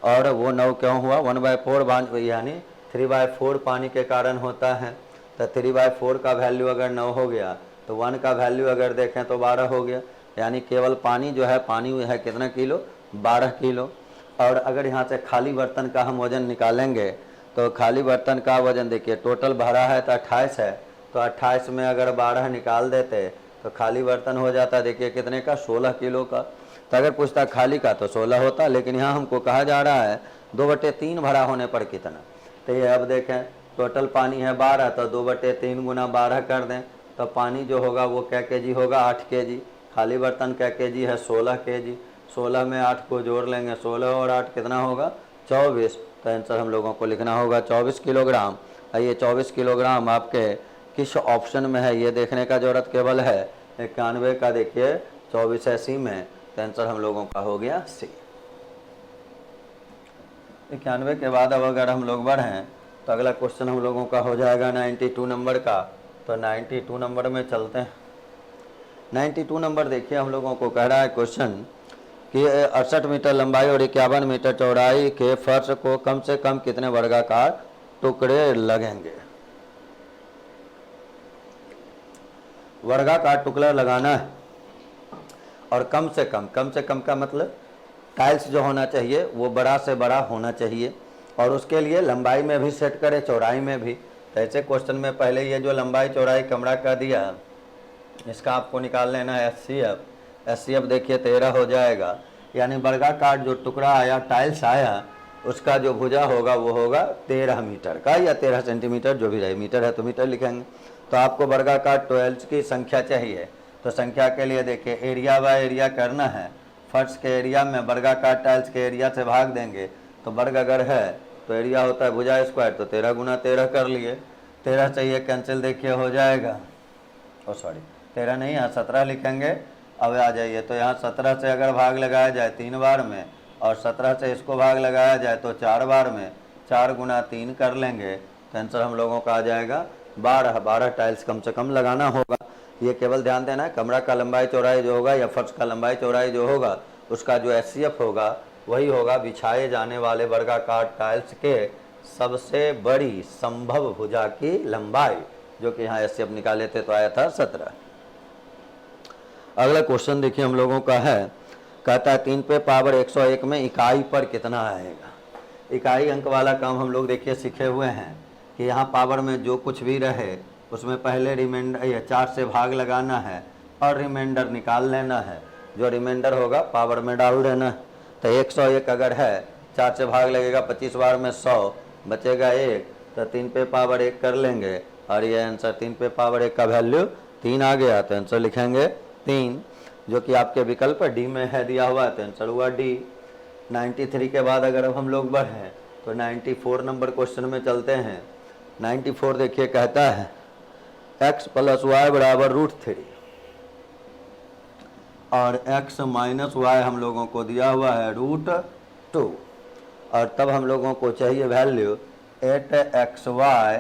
और वो 9 क्यों हुआ 1/4 यानी 3/4 पानी के कारण होता है। तो 3/4 का वैल्यू अगर 9 हो गया तो 1 का वैल्यू अगर देखें तो 12 हो गया। यानी केवल पानी जो है, पानी है कितना किलो 12 किलो। और अगर यहाँ से खाली बर्तन का हम वज़न निकालेंगे तो खाली बर्तन का वज़न देखिए टोटल भरा है तो 28 है, तो 28 में अगर 12 निकाल देते तो खाली बर्तन हो जाता देखिए कितने का 16 किलो का। तो अगर पूछता खाली का तो 16 होता, लेकिन यहाँ हमको कहा जा रहा है 2/3 भरा होने पर कितना। तो ये अब देखें टोटल पानी है 12, तो 2/3 गुना 12 कर दें तो पानी जो होगा वो क्या केजी होगा 8 केजी। खाली बर्तन क्या केजी है 16 केजी। 16 में 8 को जोड़ लेंगे, 16 और 8 कितना होगा 24। तो आंसर हम लोगों को लिखना होगा 24 किलोग्राम। ये 24 किलोग्राम आपके किस ऑप्शन में है ये देखने का जरूरत केवल है। 91 का देखिए 24 है सी में। तो आंसर हम लोगों का हो गया सी। 91 के बाद अब अगर हम लोग बढ़ें तो अगला क्वेश्चन हम लोगों का हो जाएगा 92 नंबर का। तो 92 नंबर में चलते हैं। 92 नंबर देखिए, हम लोगों को कह रहा है क्वेश्चन कि 68 मीटर लंबाई और 51 मीटर चौड़ाई के फर्श को कम से कम कितने वर्गाकार टुकड़े लगेंगे। वर्गाकार टुकड़ा लगाना है और कम से कम का मतलब टाइल्स जो होना चाहिए वो बड़ा से बड़ा होना चाहिए, और उसके लिए लंबाई में भी सेट करें, चौड़ाई में भी। तो ऐसे क्वेश्चन में पहले ये जो लंबाई चौड़ाई कमरा का दिया, इसका आपको निकाल लेना है एस देखिए 13 हो जाएगा, यानी वर्गाकार जो टुकड़ा आया, टाइल्स आया, उसका जो भुजा होगा वो होगा 13 मीटर का या 13 सेंटीमीटर, जो भी रहे, मीटर है तो मीटर लिखेंगे। तो आपको वर्गाकार टाइल्स की संख्या चाहिए, तो संख्या के लिए देखिए एरिया बाय एरिया करना है। फर्श के एरिया में वर्गाकार टाइल्स के एरिया से भाग देंगे, तो वर्ग अगर है तो एरिया होता है भुजा स्क्वायर, तो 13 गुना 13 कर लिए। 13 चाहिए कैंसिल, देखिए हो जाएगा, 13 नहीं, यहाँ 17 लिखेंगे। अब आ जाइए, तो यहाँ 17 से अगर भाग लगाया जाए 3 बार में, और 17 से इसको भाग लगाया जाए तो 4 बार में, 4 गुना 3 कर लेंगे, तो आंसर हम लोगों का आ जाएगा 12 टाइल्स कम से कम लगाना होगा। ये केवल ध्यान देना है, कमरा का लंबाई चौड़ाई जो होगा या फर्श का लंबाई चौड़ाई जो होगा, उसका जो एचसीएफ होगा वही होगा बिछाए जाने वाले वर्गाकार टाइल्स के सबसे बड़ी संभव भुजा की लंबाई, जो कि यहाँ एचसीएफ निकाले थे तो आया था 17। अगला क्वेश्चन देखिए हम लोगों का है, कहता है 3 पे पावर 101 में इकाई पर कितना आएगा। इकाई अंक वाला काम हम लोग देखिए सीखे हुए हैं कि यहाँ पावर में जो कुछ भी रहे उसमें पहले रिमाइंडर या 4 से भाग लगाना है और रिमाइंडर निकाल लेना है। जो रिमाइंडर होगा पावर में डाल देना है। तो 101 अगर है, 4 से भाग लगेगा 25 बार में 100, बचेगा 1, तो 3 पे पावर 1 कर लेंगे, और ये आंसर 3 पे पावर 1 का वैल्यू 3 आ गया, तो आंसर लिखेंगे 3, जो कि आपके विकल्प डी में है दिया हुआ है, तो आंसर हुआ डी। 93 के बाद अगर अब हम लोग बढ़ें तो 94 नंबर क्वेश्चन में चलते हैं। 94 देखिए कहता है x + y बराबर √3 और x - y हम लोगों को दिया हुआ है √2, और तब हम लोगों को चाहिए वैल्यू 8xy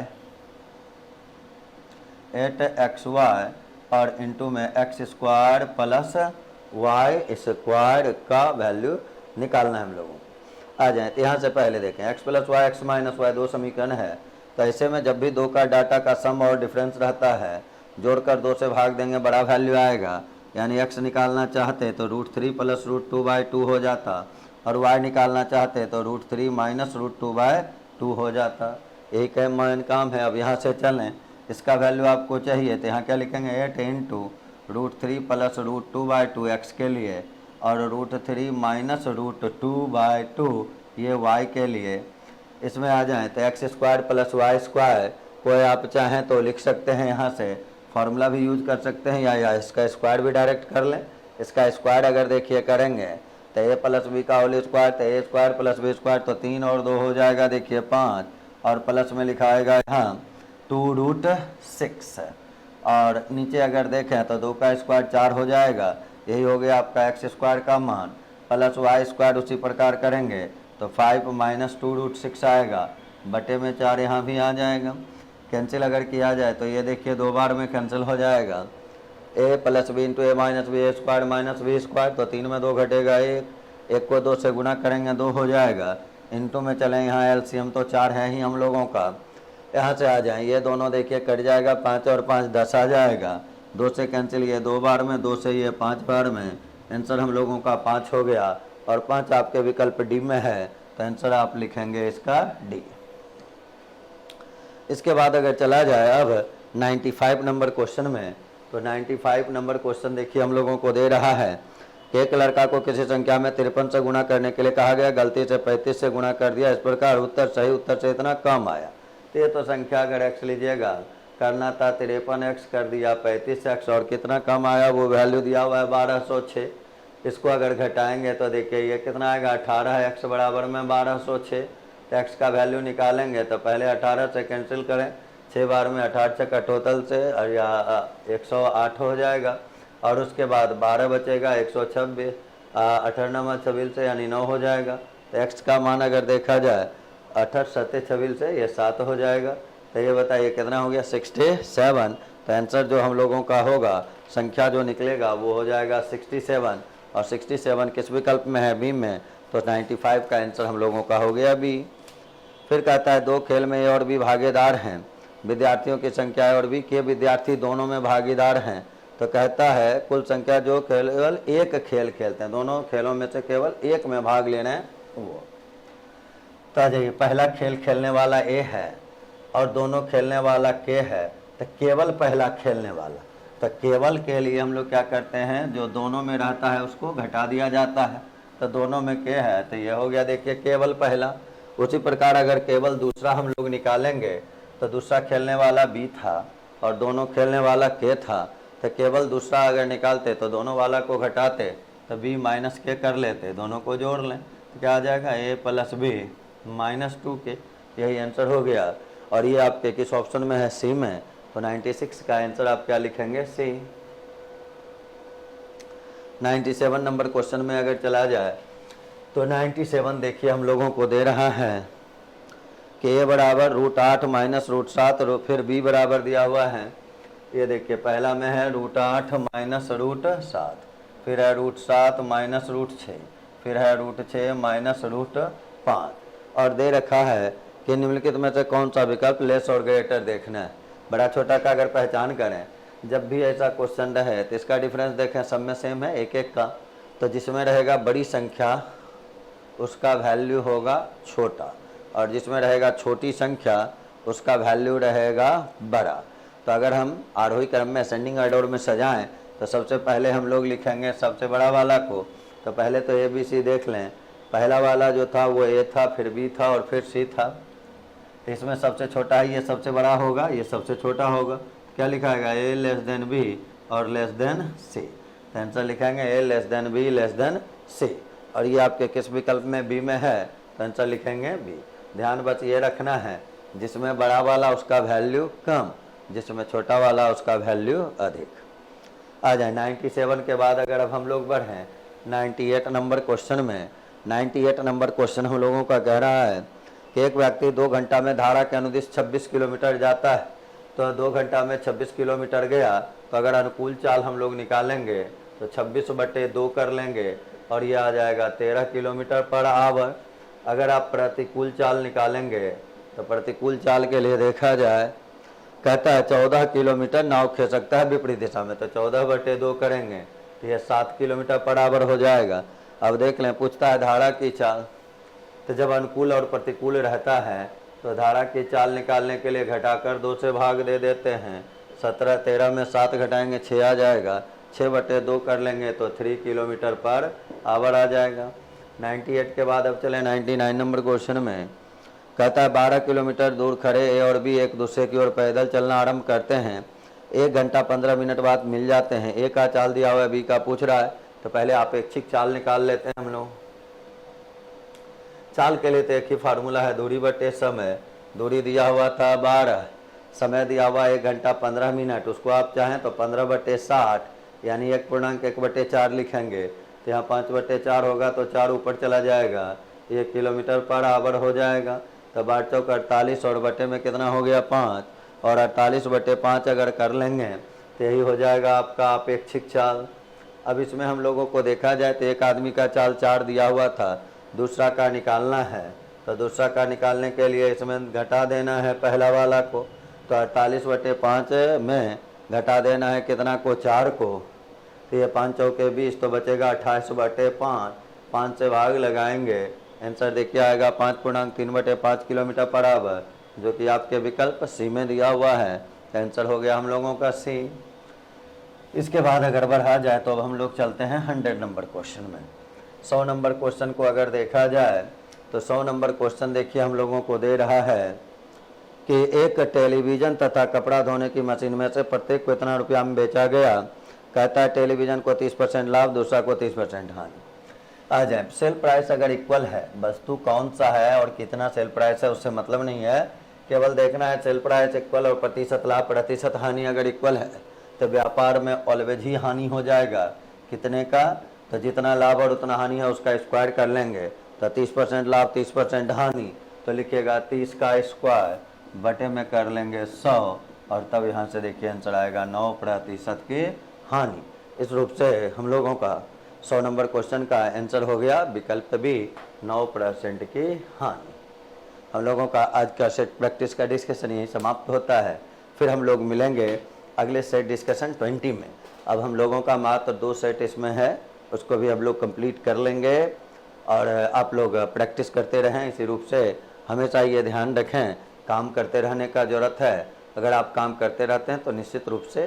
और इंटू में x² + y² का वैल्यू निकालना है हम लोगों को। आ जाए तो यहाँ से पहले देखें, x + y x - y 2 समीकरण है, तो ऐसे में जब भी 2 का डाटा का सम और डिफरेंस रहता है, जोड़कर 2 से भाग देंगे, बड़ा वैल्यू आएगा। यानी x निकालना चाहते तो √3 + √2/2 हो जाता, और y निकालना चाहते तो √3 - √2/2 हो जाता। यही का मेन काम है। अब यहाँ से चलें, इसका वैल्यू आपको चाहिए तो यहाँ क्या लिखेंगे 8 × √3 + √2/2 x के लिए, और √3 - √2/2 ये y के लिए। इसमें आ जाएं तो x² + y² कोई आप चाहें तो लिख सकते हैं, यहाँ से फार्मूला भी यूज कर सकते हैं, या इसका स्क्वायर भी डायरेक्ट कर लें। इसका स्क्वायर अगर देखिए करेंगे तो a + b का होल स्क्वायर, तो a² + b² तो 3 और 2 हो जाएगा, देखिए 5, और प्लस में लिखा आएगा यहाँ 2√6, और नीचे अगर देखें तो 2 का स्क्वायर 4 हो जाएगा। यही हो गया आपका x² का मान, प्लस y² उसी प्रकार करेंगे तो 5 - 2√6 आएगा, बटे में 4 यहाँ भी आ जाएगा। कैंसिल अगर किया जाए तो ये देखिए 2 बार में कैंसिल हो जाएगा, a + b × a - b a² - b², तो 3 में 2 घटेगा 1 को 2 से गुना करेंगे 2 हो जाएगा, इंटू में चलें यहाँ एलसीएम तो 4 है ही हम लोगों का। यहाँ से आ जाए, ये दोनों देखिए कट जाएगा, 5 और 5 10 आ जाएगा, 2 से कैंसिल, ये 2 बार में, 2 से ये 5 बार में, आंसर हम लोगों का 5 हो गया, और 5 आपके विकल्प डी में है, तो आंसर आप लिखेंगे इसका डी। इसके बाद अगर चला जाए अब 95 नंबर क्वेश्चन में, तो 95 नंबर क्वेश्चन देखिए हम लोगों को दे रहा है कि एक लड़का को किसी संख्या में 53 से गुणा करने के लिए कहा गया, गलती से 35 से गुणा कर दिया, इस प्रकार उत्तर सही उत्तर से इतना कम आया। तो ये तो संख्या अगर x लीजिएगा, करना था 53x, कर दिया 35x, और कितना कम आया वो वैल्यू दिया हुआ है 1206। इसको अगर घटाएंगे तो देखिए ये कितना आएगा 18x बराबर में 1206। तो x का वैल्यू निकालेंगे तो पहले 18 से कैंसिल करें, 6 बार में 18 का टोटल से, और या 108 हो जाएगा, और उसके बाद 12 बचेगा 126, 18 26 से यानी 9 हो जाएगा। तो x का मान अगर देखा जाए 18 7 26 से ये 7 हो जाएगा। तो ये बताइए कितना हो गया 67, तो आंसर जो हम लोगों का होगा, संख्या जो निकलेगा वो हो जाएगा 67, और 67 किस विकल्प में है? बी में, तो 95 का आंसर हम लोगों का हो गया बी। फिर कहता है 2 खेल में ए और बी भागीदार हैं, विद्यार्थियों की संख्या ए और बी के विद्यार्थी दोनों में भागीदार हैं, तो कहता है कुल संख्या जो केवल एक खेल खेलते हैं, दोनों खेलों में से केवल एक में भाग लेना है वो। तो आ जाइए, पहला खेल खेलने वाला ए है और दोनों खेलने वाला के है, तो केवल पहला खेलने वाला, तो केवल के लिए हम लोग क्या करते हैं, जो दोनों में रहता है उसको घटा दिया जाता है, तो दोनों में के है तो ये हो गया देखिए केवल पहला। उसी प्रकार अगर केवल दूसरा हम लोग निकालेंगे तो दूसरा खेलने वाला बी था और दोनों खेलने वाला के था, तो केवल दूसरा अगर निकालते तो दोनों वाला को घटाते तो बी माइनस के कर लेते, दोनों को जोड़ लें तो क्या आ जाएगा ए प्लस बी -2 के, यही आंसर हो गया। और ये आपके किस ऑप्शन में है? सी में, तो 96 का आंसर आप क्या लिखेंगे? सी। 97 नंबर क्वेश्चन में अगर चला जाए तो 97 देखिए हम लोगों को दे रहा है कि ए बराबर √8 माइनस √7, फिर बी बराबर दिया हुआ है, ये देखिए पहला में है √8 माइनस √7, फिर है √7 माइनस √6, फिर है √6 माइनस √5, और दे रखा है कि निम्नलिखित में से कौन सा विकल्प लेस और ग्रेटर देखना है। बड़ा छोटा का अगर पहचान करें, जब भी ऐसा क्वेश्चन रहे तो इसका डिफरेंस देखें, सब में सेम है एक एक का, तो जिसमें रहेगा बड़ी संख्या उसका वैल्यू होगा छोटा, और जिसमें रहेगा छोटी संख्या उसका वैल्यू रहेगा बड़ा। तो अगर हम आरोही क्रम में असेंडिंग ऑर्डर में सजाएं तो सबसे पहले हम लोग लिखेंगे सबसे बड़ा वाला को, तो पहले तो ए बी सी देख लें, पहला वाला जो था वो ए था, फिर बी था और फिर सी था, तो इसमें सबसे छोटा है, ये सबसे बड़ा होगा, ये सबसे छोटा होगा, क्या लिखाएगा? ए लेस देन बी और लेस देन सी, तो आंसर लिखेंगे A less than B less than C, और ये आपके किस विकल्प में? बी में है, तो आंसर लिखेंगे बी। ध्यान बस ये रखना है, जिसमें बड़ा वाला उसका वैल्यू कम, जिसमें छोटा वाला उसका वैल्यू अधिक। आ जाए 97 के बाद अगर अब हम लोग बढ़ें 98 नंबर क्वेश्चन में। 98 नंबर क्वेश्चन हम लोगों का कह रहा है कि एक व्यक्ति 2 घंटा में धारा के अनुदिश 26 किलोमीटर जाता है, तो 2 घंटा में 26 किलोमीटर गया, तो अगर अनुकूल चाल हम लोग निकालेंगे तो 26/2 कर लेंगे और ये आ जाएगा 13 किलोमीटर पर आवर। अगर आप प्रतिकूल चाल निकालेंगे तो प्रतिकूल चाल के लिए देखा जाए, कहता है 14 किलोमीटर नाव खींच सकता है विपरीत दिशा में, तो 14/2 करेंगे तो यह 7 किलोमीटर पर आवर हो जाएगा। अब देख लें, पूछता है धारा की चाल, तो जब अनुकूल और प्रतिकूल रहता है तो धारा की चाल निकालने के लिए घटाकर 2 से भाग दे देते हैं, 17 13 में 7 घटाएंगे 6 आ जाएगा, 6/2 कर लेंगे तो 3 किलोमीटर पर आवर आ जाएगा। 98 के बाद अब चले 99 नंबर क्वेश्चन में। कहता है 12 किलोमीटर दूर खड़े ए और बी एक दूसरे की ओर पैदल चलना आरंभ करते हैं, 1 घंटा 15 मिनट बाद मिल जाते हैं। ए का चाल दिया हुआ है, बी का पूछ रहा है, तो पहले अपेक्षिक चाल निकाल लेते हैं हम लोग। चाल के लिए तो एक ही फार्मूला है, दूरी बटे समय। दूरी दिया हुआ था 12, समय दिया हुआ 1 घंटा 15 मिनट, उसको आप चाहें तो 15/60 यानी 1.1/4 लिखेंगे, तो यहाँ 5/4 होगा तो 4 ऊपर चला जाएगा, 1 किलोमीटर पर आवर हो जाएगा। तो 8 चौक 48 और बटे में कितना हो गया 5, और 48/5 अगर कर लेंगे तो यही हो जाएगा आपका अपेक्षिक चाल। अब इसमें हम लोगों को देखा जाए तो एक आदमी का चाल 4 दिया हुआ था, दूसरा का निकालना है, तो दूसरा का निकालने के लिए इसमें घटा देना है पहला वाला को, तो 48/5 में घटा देना है कितना को? 4 को, तो ये 5 चौके 20, तो बचेगा 28/5, 5 से भाग लगाएंगे, आंसर देखिए आएगा 5.3/5 किलोमीटर पर आवर, जो कि आपके विकल्प सी में दिया हुआ है, आंसर हो गया हम लोगों का सी। इसके बाद अगर बढ़ा जाए तो अब हम लोग चलते हैं 100 नंबर क्वेश्चन में। 100 नंबर क्वेश्चन को अगर देखा जाए तो 100 नंबर क्वेश्चन देखिए हम लोगों को दे रहा है कि एक टेलीविज़न तथा कपड़ा धोने की मशीन में से प्रत्येक को इतना रुपया में बेचा गया। कहता है टेलीविज़न को 30% लाभ, दूसरा को 30% हानि। आ जाए, सेल प्राइस अगर इक्वल है, वस्तु कौन सा है और कितना सेल प्राइस है उससे मतलब नहीं है, केवल देखना है सेल प्राइस इक्वल और प्रतिशत लाभ प्रतिशत हानि अगर इक्वल है तो व्यापार में ऑलवेज ही हानि हो जाएगा। कितने का? तो जितना लाभ और उतना हानि है उसका स्क्वायर कर लेंगे, तो 30% लाभ 30% हानि, तो लिखिएगा 30 का स्क्वायर बटे में कर लेंगे 100, और तब यहाँ से देखिए आंसर आएगा 9% की हानि। इस रूप से हम लोगों का 100 नंबर क्वेश्चन का आंसर हो गया विकल्प बी, 9% की हानि। हम लोगों का आज का सेट प्रैक्टिस का डिस्कशन यही समाप्त होता है। फिर हम लोग मिलेंगे अगले सेट डिस्कशन 20 में। अब हम लोगों का मात्र 2 सेट इसमें है, उसको भी हम लोग कंप्लीट कर लेंगे। और आप लोग प्रैक्टिस करते रहें इसी रूप से। हमेशा ये ध्यान रखें, काम करते रहने का ज़रूरत है। अगर आप काम करते रहते हैं तो निश्चित रूप से